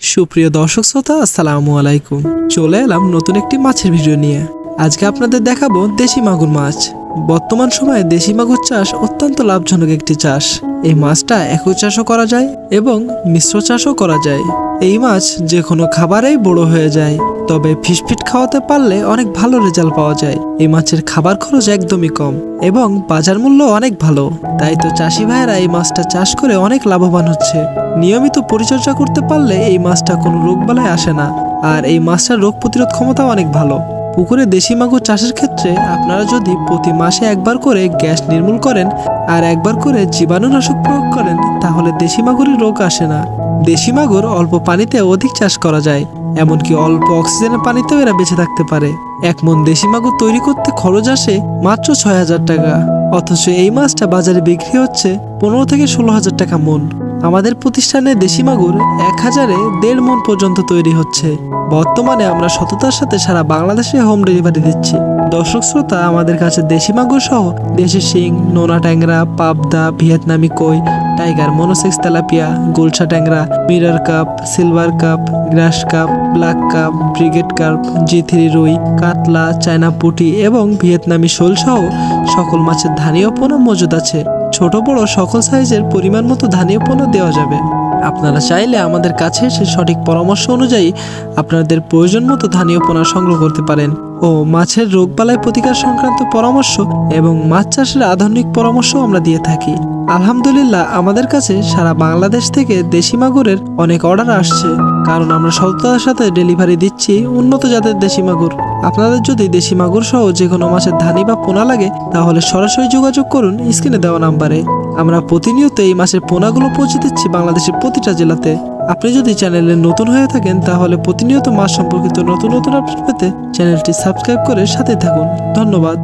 সুপ্রিয় দর্শক শ্রোতা, আসসালামু আলাইকুম। চলে এলাম নতুন একটি মাছের ভিডিও নিয়ে। আজকে আপনাদের দেখাবো দেশি মাগুর মাছ। বর্তমান সময়ে দেশি মাগুর চাষ অত্যন্ত লাভজনক একটি চাষ। এই মাছটা একক চাষও করা যায় এবং মিশ্র চাষও করা যায়। এই মাছ যে কোনো খাবারেই বড় হয়ে যায়, তবে ফিশফিট খাওয়াতে পারলে অনেক ভালো রেজাল্ট পাওয়া যায়। এই মাছের খাবার খরচ একদমই কম এবং বাজার মূল্য অনেক ভালো। তাই তো চাষি ভাইয়েরা এই মাছটা চাষ করে অনেক লাভবান হচ্ছে। নিয়মিত পরিচর্যা করতে পারলে এই মাছটা কোনো রোগবালাই আসে না, আর এই মাছটার রোগ প্রতিরোধ ক্ষমতাও অনেক ভালো। পুকুরে দেশি মাগুর চাষের ক্ষেত্রে আপনারা যদি প্রতি মাসে একবার করে গ্যাস নির্মূল করেন আর একবার করে জীবাণুনাশক প্রয়োগ করেন, তাহলে দেশি মাগুরের রোগ আসে না। দেশি মাগুর অল্প পানিতে অধিক চাষ করা যায়, এমনকি অল্প অক্সিজেনের পানিতেও এরা বেঁচে থাকতে পারে। 1 মণ দেশি মাগুর তৈরি করতে খরচ আসে মাত্র 6,000 টাকা, অথচ এই মাছটা বাজারে বিক্রি হচ্ছে 15 থেকে 16,000 টাকা মণ। আমাদের প্রতিষ্ঠানে দেশি মাগুর 1000-এ 1.5 মণ পর্যন্ত তৈরি হচ্ছে। বর্তমানে আমরা সততার সাথে সারা বাংলাদেশে হোম ডেলিভারি দিচ্ছি। দর্শক শ্রোতা, আমাদের কাছে দেশি মাগুর সহ দেশি শিং, নোনা ট্যাংরা, পাবদা, ভিয়েতনামি কই, টাইগার মনোসেক্স তেলাপিয়া, গুলশা ট্যাংরা, মিরর কাপ, সিলভার কাপ, গ্রাস cup, black cup, brigade carp, G3 রুই, কাতলা, চায়না পুঁটি এবং ভিয়েতনামি শোল সহ সকল মাছের ধানীয় পোনা মজুদ আছে। ছোট বড় সকল সাইজের পরিমাণ মতো ধানীয় পোনা দেওয়া যাবে। আপনারা চাইলে আমাদের কাছে এসে সঠিক পরামর্শ অনুযায়ী আপনাদের প্রয়োজন মতো ধানীয় পোনা সংগ্রহ করতে পারেন ও মাছের রোগবালাই প্রতিকার সংক্রান্ত পরামর্শ এবং মাছ চাষের আধুনিক পরামর্শ আমরা দিয়ে থাকি। আলহামদুলিল্লাহ, আমাদের কাছে সারা বাংলাদেশ থেকে দেশি মাগুরের অনেক অর্ডার আসছে, কারণ আমরা সততার সাথে ডেলিভারি দিচ্ছি উন্নত জাতের দেশি মাগুর। আপনাদের যদি দেশি মাগুর সহ যে কোনো মাছের ধানি বা পোনা লাগে, তাহলে সরাসরি যোগাযোগ করুন স্ক্রিনে দেওয়া নাম্বারে। আমরা প্রতিনিয়ত এই মাছের পোনাগুলো পৌঁছে দিচ্ছি বাংলাদেশের প্রতিটা জেলাতে। আপনি যদি চ্যানেলে নতুন হয়ে থাকেন, তাহলে প্রতিনিয়ত মাছ সম্পর্কিত নতুন নতুন আপডেট পেতে চ্যানেলটি সাবস্ক্রাইব করে সাথে থাকুন। ধন্যবাদ।